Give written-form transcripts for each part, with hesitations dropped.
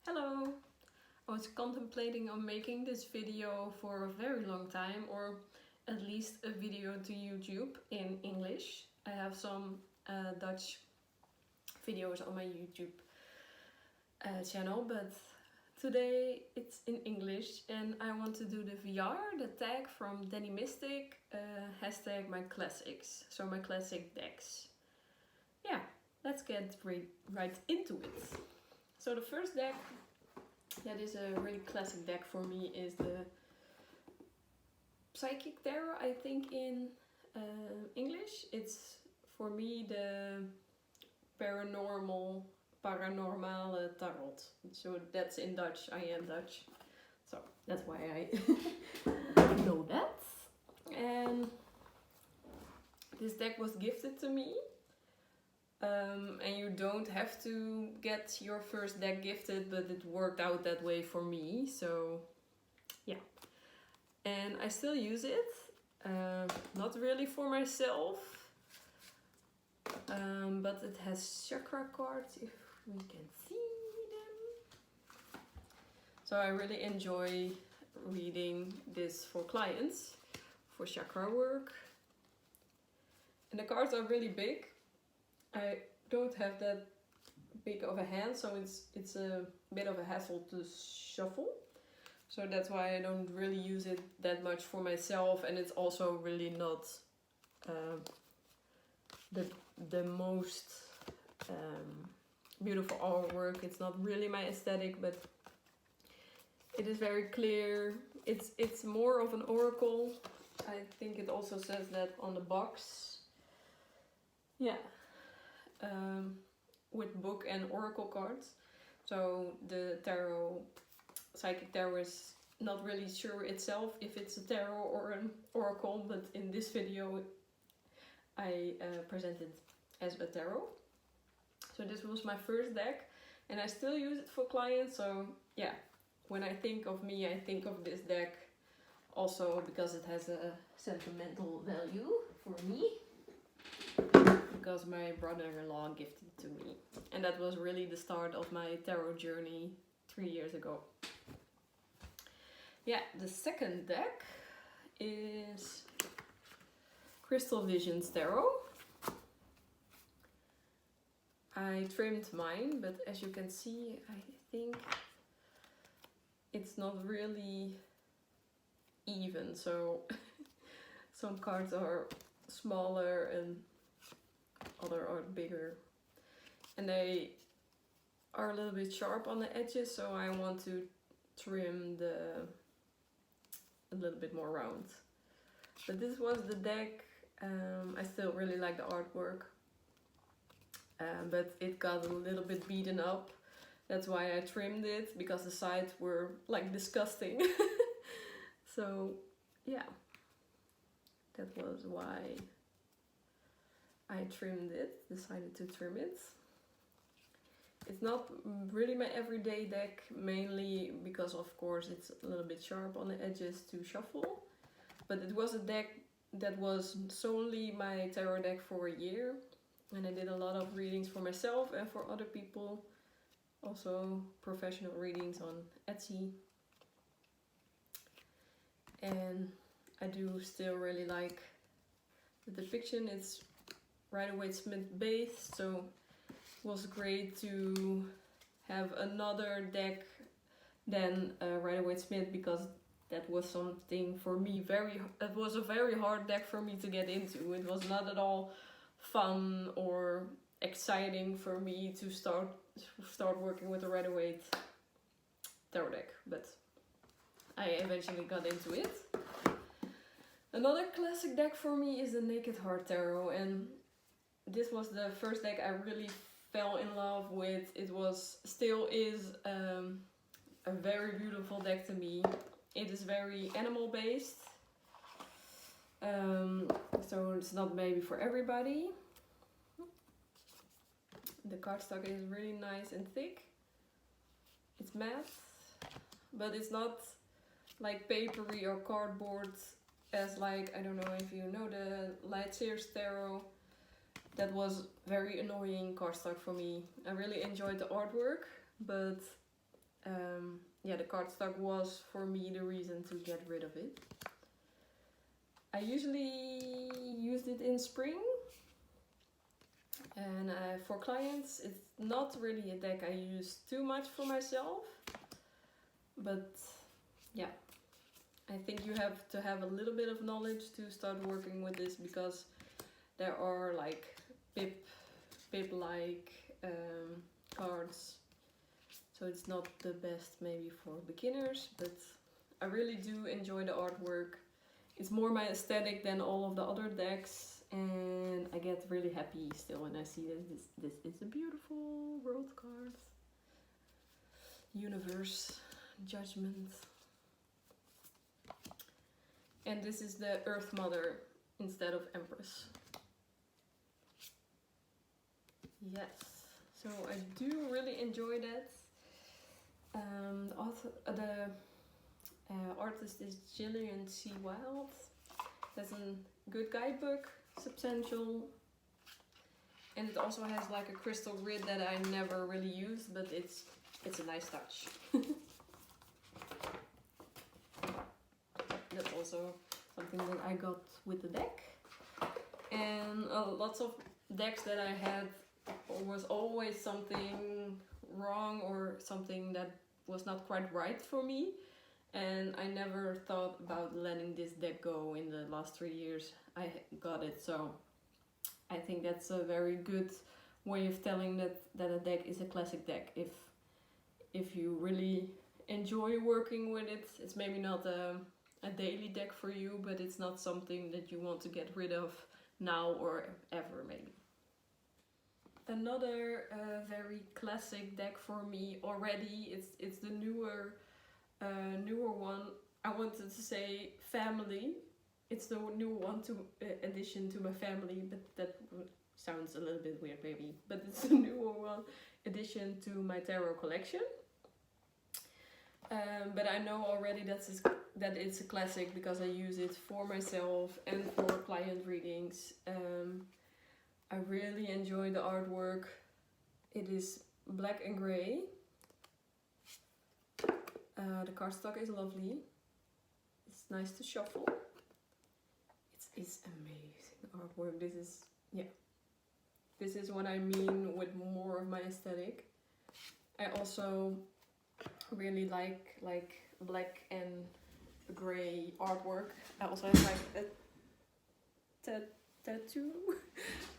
Hello! I was contemplating on making this video for a very long time, or at least a video to YouTube in English. I have some Dutch videos on my YouTube channel, but today it's in English and I want to do the VR, the tag from Dani Mystic, hashtag Myclassics, so my classic decks. Yeah, let's get right into it. So the first deck that is a really classic deck for me is the Psychic Tarot, I think in English. It's for me the paranormale tarot. So that's in Dutch, I am Dutch. So that's why I know that. And this deck was gifted to me. And you don't have to get your first deck gifted, but it worked out that way for me, so yeah. And I still use it, not really for myself, but it has chakra cards, if we can see them. So I really enjoy reading this for clients, for chakra work. And the cards are really big. I don't have that big of a hand, so it's a bit of a hassle to shuffle. So that's why I don't really use it that much for myself, and it's also really not the most beautiful artwork. It's not really my aesthetic, but it is very clear. It's more of an oracle. I think it also says that on the box. Yeah. With book and oracle cards. So the tarot, Psychic Tarot, is not really sure itself if it's a tarot or an oracle, but in this video I present it as a tarot. So this was my first deck and I still use it for clients, so yeah, when I think of me I think of this deck also because it has a sentimental value for me. Because my brother-in-law gifted it to me. And that was really the start of my tarot journey 3 years ago. Yeah, the second deck is Crystal Visions Tarot. I trimmed mine, but as you can see, I think it's not really even. So some cards are smaller and other are bigger, and they are a little bit sharp on the edges, so I want to trim a little bit more round. But this was the deck. I still really like the artwork, but it got a little bit beaten up. That's why I trimmed it, because the sides were like disgusting. So yeah, that was why I trimmed it, decided to trim it. It's not really my everyday deck, mainly because of course it's a little bit sharp on the edges to shuffle. But it was a deck that was solely my tarot deck for a year. And I did a lot of readings for myself and for other people. Also professional readings on Etsy. And I do still really like the depiction. It's Waite based, so it was great to have another deck than Waite, because that was something for me it was a very hard deck for me to get into. It was not at all fun or exciting for me to start working with the Waite tarot deck, but I eventually got into it. Another classic deck for me is the Naked Heart Tarot, and this was the first deck I really fell in love with. It still is a very beautiful deck to me. It is very animal based, so it's not maybe for everybody. The cardstock is really nice and thick. It's matte, but it's not like papery or cardboard as like, I don't know if you know the Lightseers Tarot. That was very annoying cardstock for me. I really enjoyed the artwork, but yeah, the cardstock was for me the reason to get rid of it. I usually used it in spring, and for clients it's not really a deck I use too much for myself, but yeah, I think you have to have a little bit of knowledge to start working with this, because there are like pip-like cards, so it's not the best maybe for beginners, but I really do enjoy the artwork. It's more my aesthetic than all of the other decks, and I get really happy still when I see that this is a beautiful world card. Universe, Judgment. And this is the Earth Mother instead of Empress. Yes, so I do really enjoy that. The artist is Gillian C. Wild. That's a good guidebook, substantial, and it also has like a crystal grid that I never really use, but it's a nice touch. That's also something that I got with the deck. And lots of decks that I had was always something wrong or something that was not quite right for me, and I never thought about letting this deck go. In the last 3 years I got it, so I think that's a very good way of telling that a deck is a classic deck. If you really enjoy working with it, it's maybe not a daily deck for you, but it's not something that you want to get rid of now or ever maybe. Another very classic deck for me already, it's the newer one. I wanted to say family. It's the new one to addition to my family, but that sounds a little bit weird maybe. But it's the newer one addition to my tarot collection. But I know already that it's a classic because I use it for myself and for client readings. I really enjoy the artwork. It is black and grey. The cardstock is lovely. It's nice to shuffle. It's amazing artwork. This is what I mean with more of my aesthetic. I also really like black and grey artwork. I also have like a tattoo.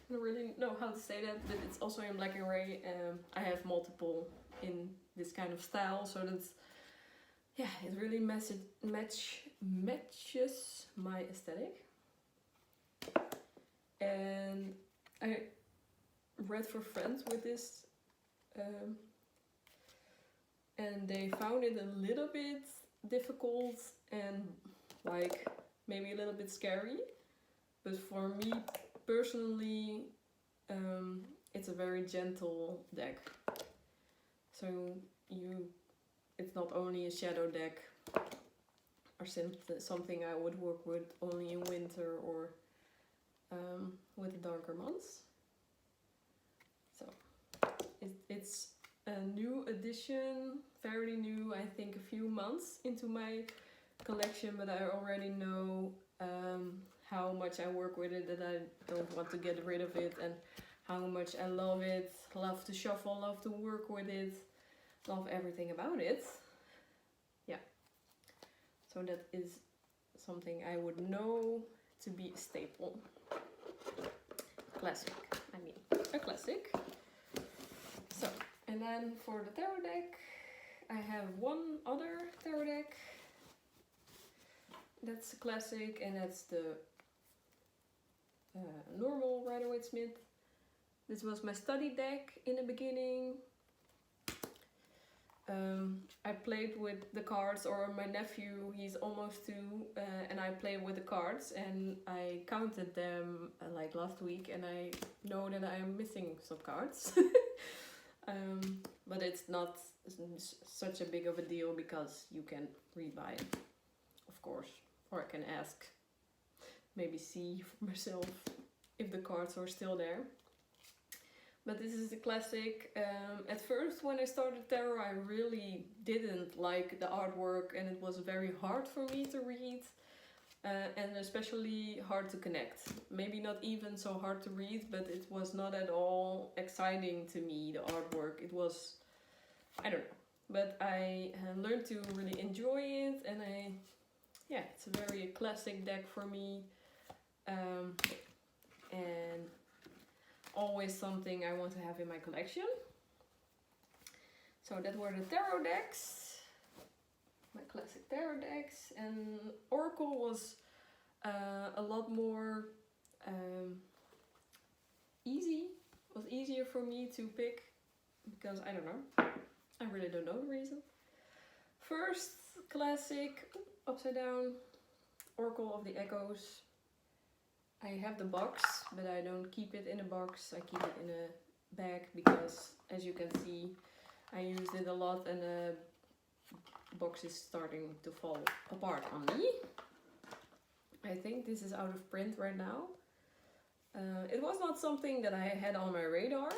I don't really know how to say that, but it's also in black and grey. I have multiple in this kind of style, so that's, yeah, it really matches my aesthetic. And I read for friends with this, and they found it a little bit difficult and like maybe a little bit scary, but for me personally, it's a very gentle deck. So it's not only a shadow deck or something I would work with only in winter or with the darker months. So it's a new addition, fairly new, I think a few months into my collection, but I already know how much I work with it, that I don't want to get rid of it, and how much I love it, love to shuffle, love to work with it, love everything about it. Yeah, so that is something I would know to be a staple. Classic, I mean, a classic. So, and then for the tarot deck, I have one other tarot deck. That's a classic, and that's the normal Rider-Waite-Smith. This was my study deck in the beginning. I played with the cards, or my nephew, he's almost 2, and I play with the cards, and I counted them like last week, and I know that I am missing some cards. But it's not such a big of a deal because you can rebuy it, of course, or I can ask, maybe see for myself if the cards are still there. but this is a classic. At first, when I started tarot, I really didn't like the artwork, and it was very hard for me to read, and especially hard to connect. Maybe not even so hard to read, but it was not at all exciting to me, the artwork. It was, I don't know. But I learned to really enjoy it, and it's a very classic deck for me. And always something I want to have in my collection. So that were the tarot decks, my classic tarot decks, and Oracle was a lot more easy. It was easier for me to pick because I don't know. I really don't know the reason. First classic, upside down, Oracle of the Echoes. I have the box, but I don't keep it in a box. I keep it in a bag because, as you can see, I used it a lot and the box is starting to fall apart on me. I think this is out of print right now. It was not something that I had on my radar.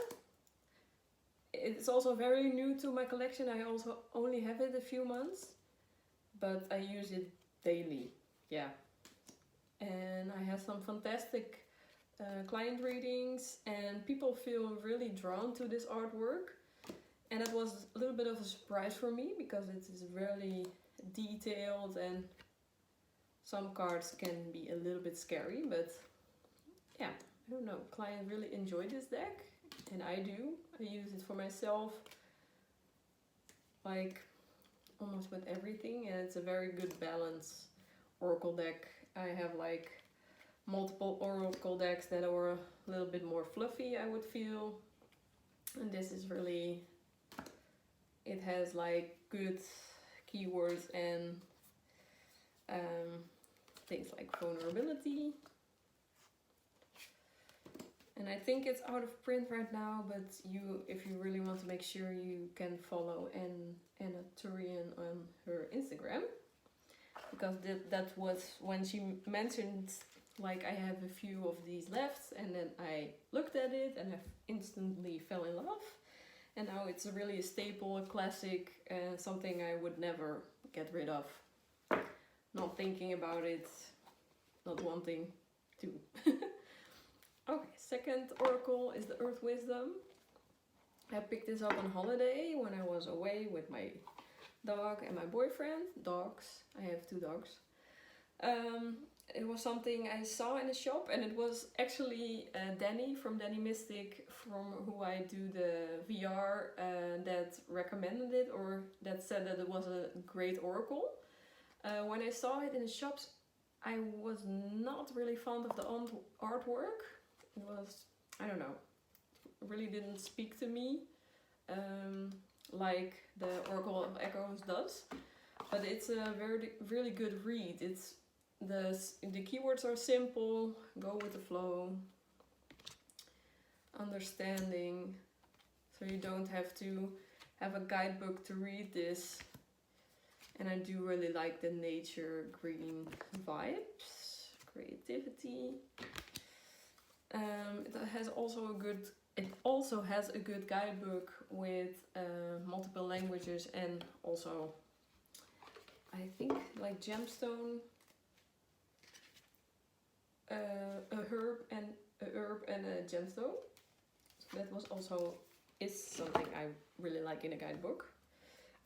It's also very new to my collection. I also only have it a few months, but I use it daily. Yeah. And I have some fantastic client readings, and people feel really drawn to this artwork. And it was a little bit of a surprise for me because it is really detailed, and some cards can be a little bit scary, but yeah, I don't know. Clients really enjoy this deck, and I do. I use it for myself, like almost with everything, and it's a very good balance Oracle deck. I have like multiple Oracle decks that are a little bit more fluffy, I would feel. And this is really, it has like good keywords and things like vulnerability. And I think it's out of print right now, but if you really want to make sure, you can follow Anna Turian on her Instagram. Because that was when she mentioned, like, I have a few of these left, and then I looked at it and I instantly fell in love. And now it's really a staple, a classic, something I would never get rid of. Not thinking about it, not wanting to. Okay, second Oracle is the Earth Wisdom. I picked this up on holiday when I was away with my dog and my boyfriend. Dogs. I have 2 dogs. It was something I saw in a shop, and it was actually Dani from Dani Mystic, from who I do the VR, that recommended it, or that said that it was a great oracle. When I saw it in the shops, I was not really fond of the artwork. It was, I don't know, it really didn't speak to me. Like the Oracle of Echoes does, but it's a really good read. It's the keywords are simple, go with the flow, understanding, so you don't have to have a guidebook to read this. And I do really like the nature green vibes, creativity. It also has a good guidebook with multiple languages, and also I think like gemstone, a herb and a gemstone. So that was also something I really like in a guidebook.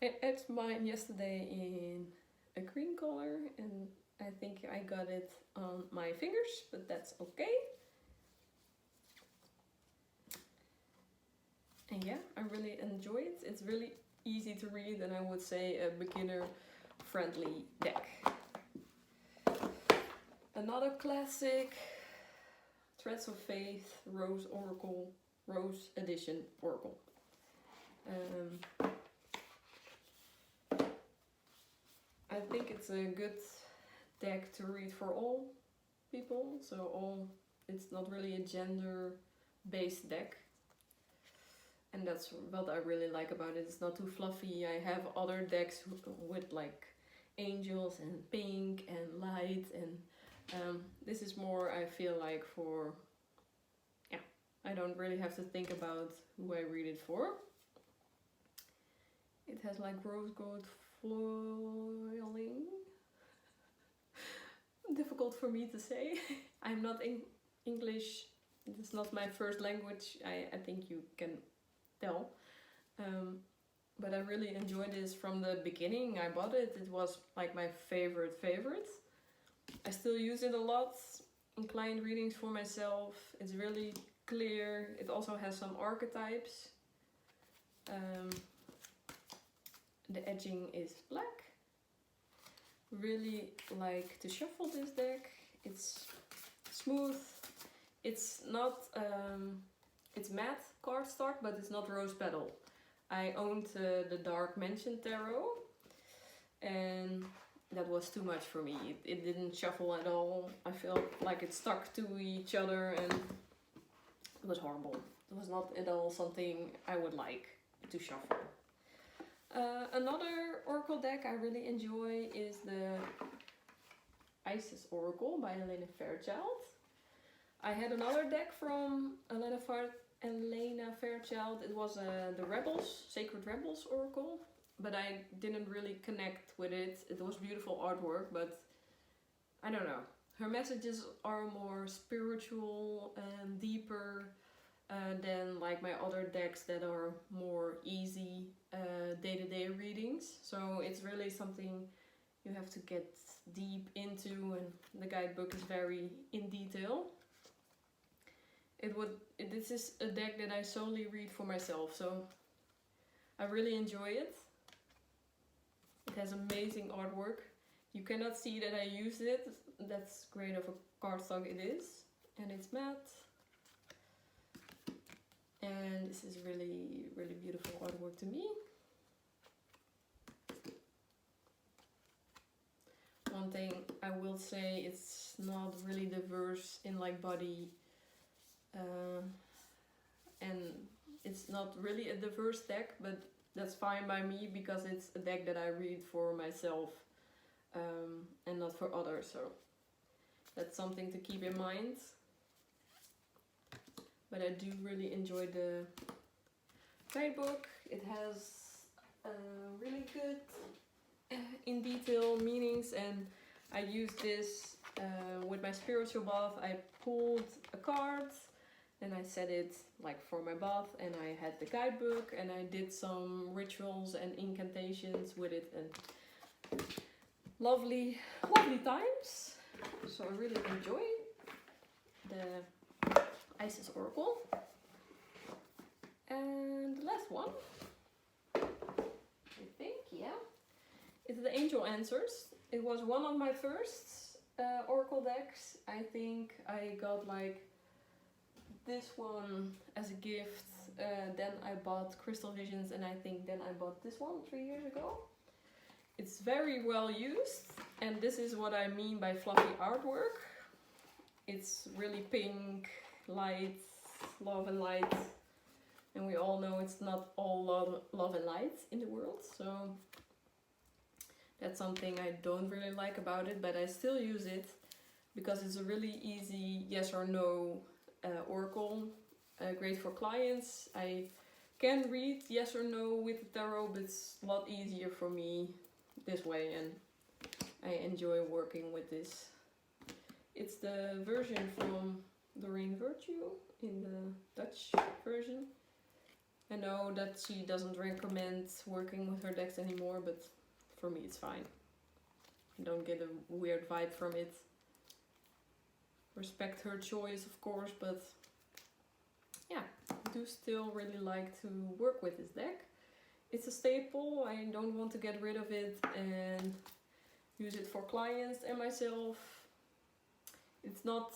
I had mine yesterday in a green color, and I think I got it on my fingers, but that's okay. And yeah, I really enjoy it. It's really easy to read, and I would say a beginner-friendly deck. Another classic, Threads of Faith, Rose Oracle, Rose Edition Oracle. I think it's a good deck to read for all people. So it's not really a gender-based deck. And that's what I really like about it. It's not too fluffy. I have other decks with like angels and pink and light, and this is more, I feel like, for I don't really have to think about who I read it for. It has like rose gold foiling. Difficult for me to say. I'm not English. It's not my first language. I think you can tell. But I really enjoyed this from the beginning. I bought it. It was like my favorite. I still use it a lot in client readings for myself. It's really clear. It also has some archetypes. The edging is black. Really like to shuffle this deck. It's smooth. It's not, it's matte cardstock, but it's not rose petal. I owned the Dark Mansion Tarot, and that was too much for me. It didn't shuffle at all. I felt like it stuck to each other, and it was horrible. It was not at all something I would like to shuffle. Another oracle deck I really enjoy is the Isis Oracle by Alaina Fairchild. I had another deck from Alaina Fairchild. It was the Rebels, Sacred Rebels Oracle, but I didn't really connect with it. It was beautiful artwork, but I don't know. Her messages are more spiritual and deeper than like my other decks that are more easy day-to-day readings. So it's really something you have to get deep into, and the guidebook is very in detail. This is a deck that I solely read for myself, so I really enjoy it. It has amazing artwork. You cannot see that I used it. That's great of a cardstock it is. And it's matte. And this is really, really beautiful artwork to me. One thing I will say, it's not really diverse in like body. And it's not really a diverse deck, but that's fine by me because it's a deck that I read for myself and not for others, so that's something to keep in mind. But I do really enjoy the guidebook. It has really good in detail meanings, and I used this with my spiritual bath. I pulled a card and I set it like for my bath, and I had the guidebook, and I did some rituals and incantations with it, and lovely times. So I really enjoyed the Isis Oracle. And the last one, I think, yeah, is the Angel Answers. It was one of my first Oracle decks. I think I got like this one as a gift, then I bought Crystal Visions, and I think then I bought this one 3 years ago. It's very well used, and this is what I mean by fluffy artwork. It's really pink, light, love and light, and we all know it's not all love and light in the world, so that's something I don't really like about it, but I still use it because it's a really easy yes or no oracle, great for clients. I can read yes or no with the tarot, but it's a lot easier for me this way, and I enjoy working with this. It's the version from Doreen Virtue in the Dutch version. I know that she doesn't recommend working with her decks anymore, but for me it's fine. I don't get a weird vibe from it. Respect her choice, of course, but yeah, I do still really like to work with this deck. It's a staple. I don't want to get rid of it and use it for clients and myself. It's not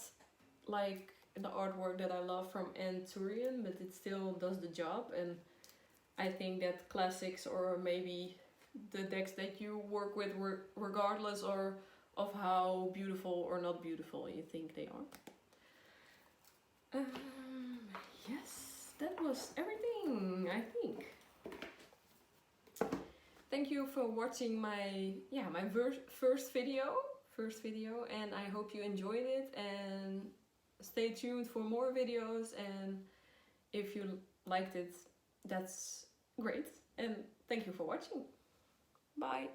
like the artwork that I love from Anne Turian, but it still does the job, and I think that classics, or maybe the decks that you work with, regardless of how beautiful or not beautiful you think they are. Yes, that was everything, I think. Thank you for watching my first video, and I hope you enjoyed it, and stay tuned for more videos, and if you liked it, that's great. And thank you for watching. Bye!